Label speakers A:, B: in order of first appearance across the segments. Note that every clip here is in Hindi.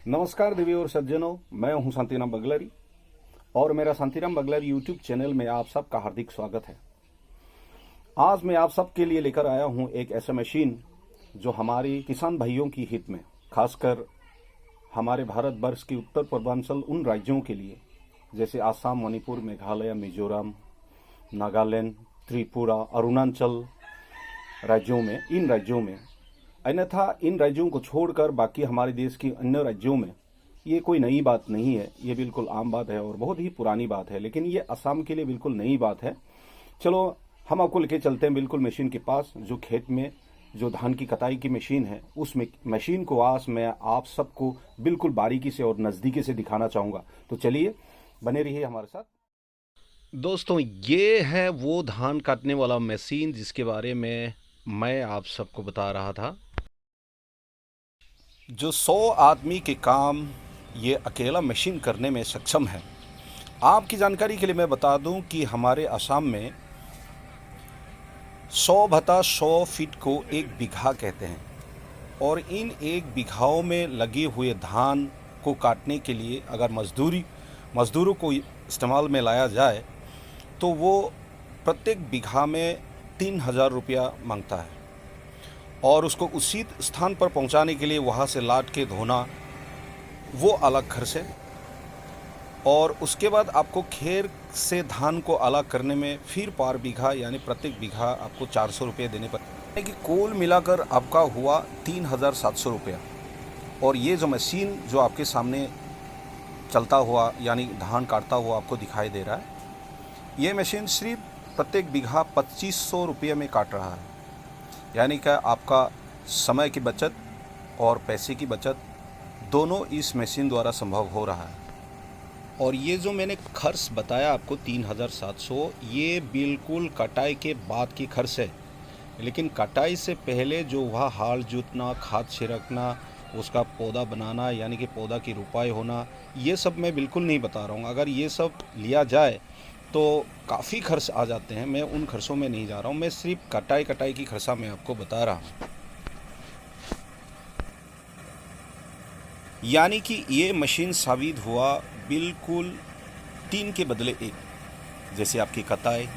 A: नमस्कार देवी और सज्जनों, मैं हूं शांतिराम बगलरी और मेरा शांतिराम बगलरी यूट्यूब चैनल में आप सबका हार्दिक स्वागत है। आज मैं आप सबके लिए लेकर आया हूं एक ऐसा मशीन जो हमारे किसान भाइयों की हित में, खासकर हमारे भारतवर्ष की उत्तर पूर्वांचल उन राज्यों के लिए जैसे आसाम, मणिपुर, मेघालय, मिजोरम, नागालैंड, त्रिपुरा, अरुणाचल इन राज्यों में अन्यथा इन राज्यों को छोड़कर बाकी हमारे देश की अन्य राज्यों में ये कोई नई बात नहीं है। ये बिल्कुल आम बात है और बहुत ही पुरानी बात है, लेकिन ये असम के लिए बिल्कुल नई बात है। चलो हम आपको लेके चलते हैं बिल्कुल मशीन के पास, जो खेत में जो धान की कटाई की मशीन है, उस मशीन को आज मैं आप सबको बिल्कुल बारीकी से और नज़दीकी से दिखाना चाहूँगा। तो चलिए बने रहिए हमारे साथ। दोस्तों, ये है वो धान काटने वाला मशीन जिसके बारे में मैं आप सबको बता रहा था, जो 100 आदमी के काम ये अकेला मशीन करने में सक्षम है। आपकी जानकारी के लिए मैं बता दूं कि हमारे असम में 100 फीट को 1 बीघा कहते हैं और इन 1 बीघाओं में लगे हुए धान को काटने के लिए अगर मज़दूरों को इस्तेमाल में लाया जाए तो वो प्रत्येक बीघा में 3,000 रुपया मांगता है और उसको उसी स्थान पर पहुंचाने के लिए वहां से लाद के धोना वो अलग खर्च है। और उसके बाद आपको खेर से धान को अलग करने में फिर पर बीघा यानी प्रत्येक बीघा आपको 400 रुपये देने पड़ते, कि कुल मिलाकर आपका हुआ 3,700 रुपया। और ये जो मशीन जो आपके सामने चलता हुआ यानी धान काटता हुआ आपको दिखाई दे रहा है, ये मशीन सिर्फ प्रत्येक बीघा 2,500 रुपये में काट रहा है। यानी कि आपका समय की बचत और पैसे की बचत दोनों इस मशीन द्वारा संभव हो रहा है। और ये जो मैंने खर्च बताया आपको 3,700, ये बिल्कुल कटाई के बाद की खर्च है। लेकिन कटाई से पहले जो वह हाल जोतना, खाद छिड़कना, उसका पौधा बनाना यानी कि पौधा की रुपाई होना, ये सब मैं बिल्कुल नहीं बता रहा हूँ। अगर ये सब लिया जाए तो काफ़ी खर्च आ जाते हैं। मैं उन खर्चों में नहीं जा रहा हूँ, मैं सिर्फ कटाई की खर्चा मैं आपको बता रहा हूँ। यानी कि ये मशीन साबित हुआ बिल्कुल 3 के बदले 1। जैसे आपकी कटाई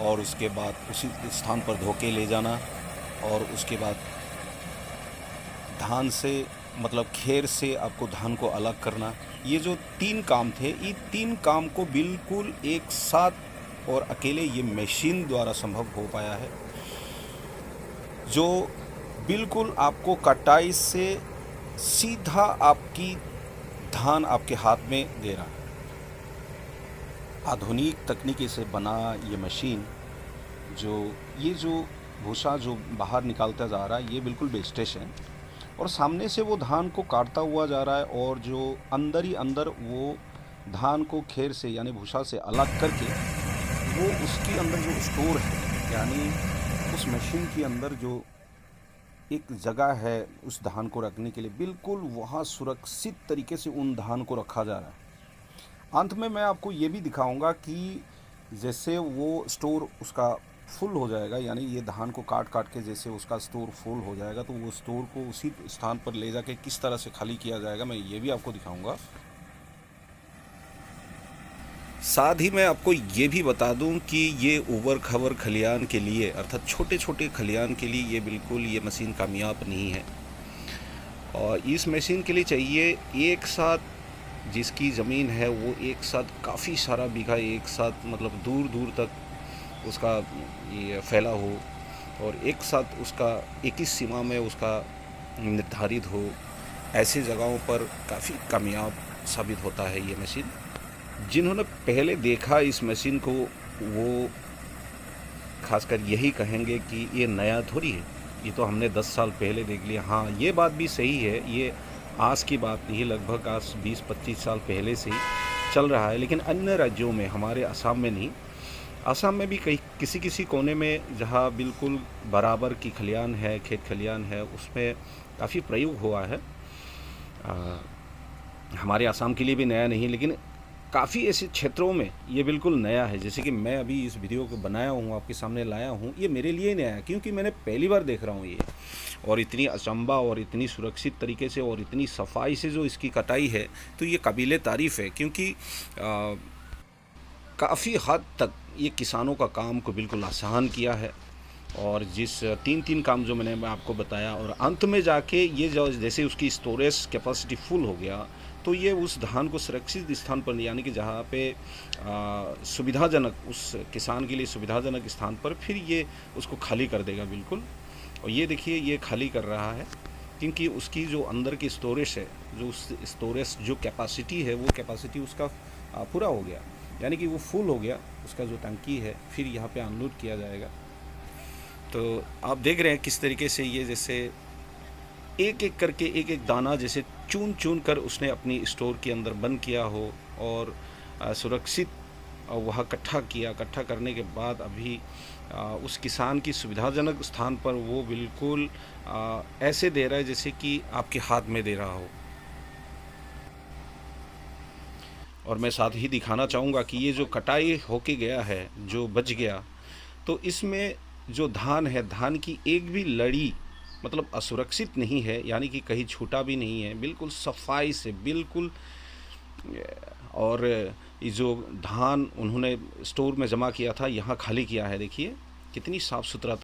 A: और उसके बाद उसी स्थान पर धो के ले जाना और उसके बाद धान से मतलब खेर से आपको धान को अलग करना, ये जो 3 काम थे, ये 3 काम को बिल्कुल एक साथ और अकेले ये मशीन द्वारा संभव हो पाया है, जो बिल्कुल आपको कटाई से सीधा आपकी धान आपके हाथ में दे रहा है। आधुनिक तकनीकी से बना ये मशीन, ये जो भूसा जो बाहर निकालता जा रहा है, ये बिल्कुल वेस्टेज है और सामने से वो धान को काटता हुआ जा रहा है और जो अंदर ही अंदर वो धान को खेर से यानी भूसा से अलग करके वो उसके अंदर जो स्टोर है, यानी उस मशीन के अंदर जो एक जगह है उस धान को रखने के लिए, बिल्कुल वहाँ सुरक्षित तरीके से उन धान को रखा जा रहा है। अंत में मैं आपको ये भी दिखाऊंगा कि जैसे वो स्टोर उसका फुल हो जाएगा, यानी ये धान को काट के जैसे उसका स्टोर फुल हो जाएगा तो वो स्टोर को उसी स्थान पर ले जाके किस तरह से खाली किया जाएगा, मैं ये भी आपको दिखाऊंगा। साथ ही मैं आपको ये भी बता दूं कि ये ऊबड़ खाबड़ खलियान के लिए, अर्थात छोटे छोटे खलियान के लिए ये बिल्कुल ये मशीन कामयाब नहीं है। और इस मशीन के लिए चाहिए एक साथ, जिसकी ज़मीन है वो एक साथ काफ़ी सारा बीघा एक साथ मतलब दूर दूर तक उसका ये फैला हो और एक साथ उसका एक ही सीमा में उसका निर्धारित हो, ऐसी जगहों पर काफ़ी कामयाब साबित होता है ये मशीन। जिन्होंने पहले देखा इस मशीन को वो खासकर यही कहेंगे कि ये नया थोड़ी है, ये तो हमने 10 साल पहले देख लिया। हाँ, ये बात भी सही है, ये आज की बात नहीं है, लगभग आज 20-25 साल पहले से ही चल रहा है। लेकिन अन्य राज्यों में, हमारे असम में नहीं, असम में भी कई किसी कोने में जहाँ बिल्कुल बराबर की खलियान है, खेत खलियान है, उसमें काफ़ी प्रयोग हुआ है। हमारे असम के लिए भी नया नहीं, लेकिन काफ़ी ऐसे क्षेत्रों में ये बिल्कुल नया है। जैसे कि मैं अभी इस वीडियो को बनाया हूँ, आपके सामने लाया हूँ, ये मेरे लिए नया है क्योंकि मैंने पहली बार देख रहा हूँ ये। और इतनी अचंभा और इतनी सुरक्षित तरीके से और इतनी सफाई से जो इसकी कटाई है, तो ये काबिले तारीफ़ है क्योंकि काफ़ी हद तक ये किसानों का काम को बिल्कुल आसान किया है। और जिस तीन काम जो मैं आपको बताया, और अंत में जाके ये जो जैसे उसकी स्टोरेज कैपेसिटी फुल हो गया, तो ये उस धान को सुरक्षित स्थान पर, यानी कि जहाँ पे सुविधाजनक, उस किसान के लिए सुविधाजनक स्थान पर फिर ये उसको खाली कर देगा बिल्कुल। और ये देखिए ये खाली कर रहा है क्योंकि उसकी जो अंदर की स्टोरेज है, जो उस स्टोरेज जो कैपेसिटी है, वो कैपेसिटी उसका पूरा हो गया, यानी कि वो फुल हो गया। उसका जो टंकी है फिर यहाँ पे अनलोड किया जाएगा। तो आप देख रहे हैं किस तरीके से ये जैसे एक एक करके एक एक दाना जैसे चुन चुन कर उसने अपनी स्टोर के अंदर बंद किया हो और सुरक्षित वहाँ इकट्ठा करने के बाद अभी उस किसान की सुविधाजनक स्थान पर वो बिल्कुल ऐसे दे रहा है जैसे कि आपके हाथ में दे रहा हो। और मैं साथ ही दिखाना चाहूँगा कि ये जो कटाई होके गया है, जो बच गया, तो इसमें जो धान है, धान की एक भी लड़ी मतलब असुरक्षित नहीं है, यानी कि कहीं छूटा भी नहीं है, बिल्कुल सफाई से बिल्कुल। और ये जो धान उन्होंने स्टोर में जमा किया था, यहाँ खाली किया है। देखिए कितनी साफ़ सुथरा।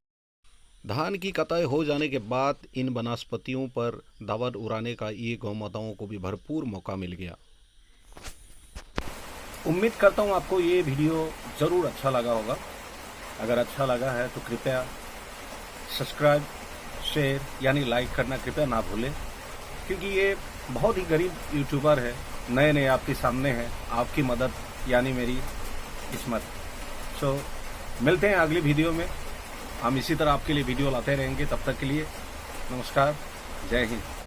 A: धान की कटाई हो जाने के बाद इन वनस्पतियों पर दावत उड़ाने का ये गौ माताओं को भी भरपूर मौका मिल गया। उम्मीद करता हूँ आपको ये वीडियो ज़रूर अच्छा लगा होगा। अगर अच्छा लगा है तो कृपया सब्सक्राइब, शेयर यानी लाइक करना कृपया ना भूलें, क्योंकि ये बहुत ही गरीब यूट्यूबर है, नए आपके सामने हैं। आपकी मदद यानी मेरी किस्मत। सो मिलते हैं अगली वीडियो में। हम इसी तरह आपके लिए वीडियो लाते रहेंगे। तब तक के लिए नमस्कार, जय हिंद।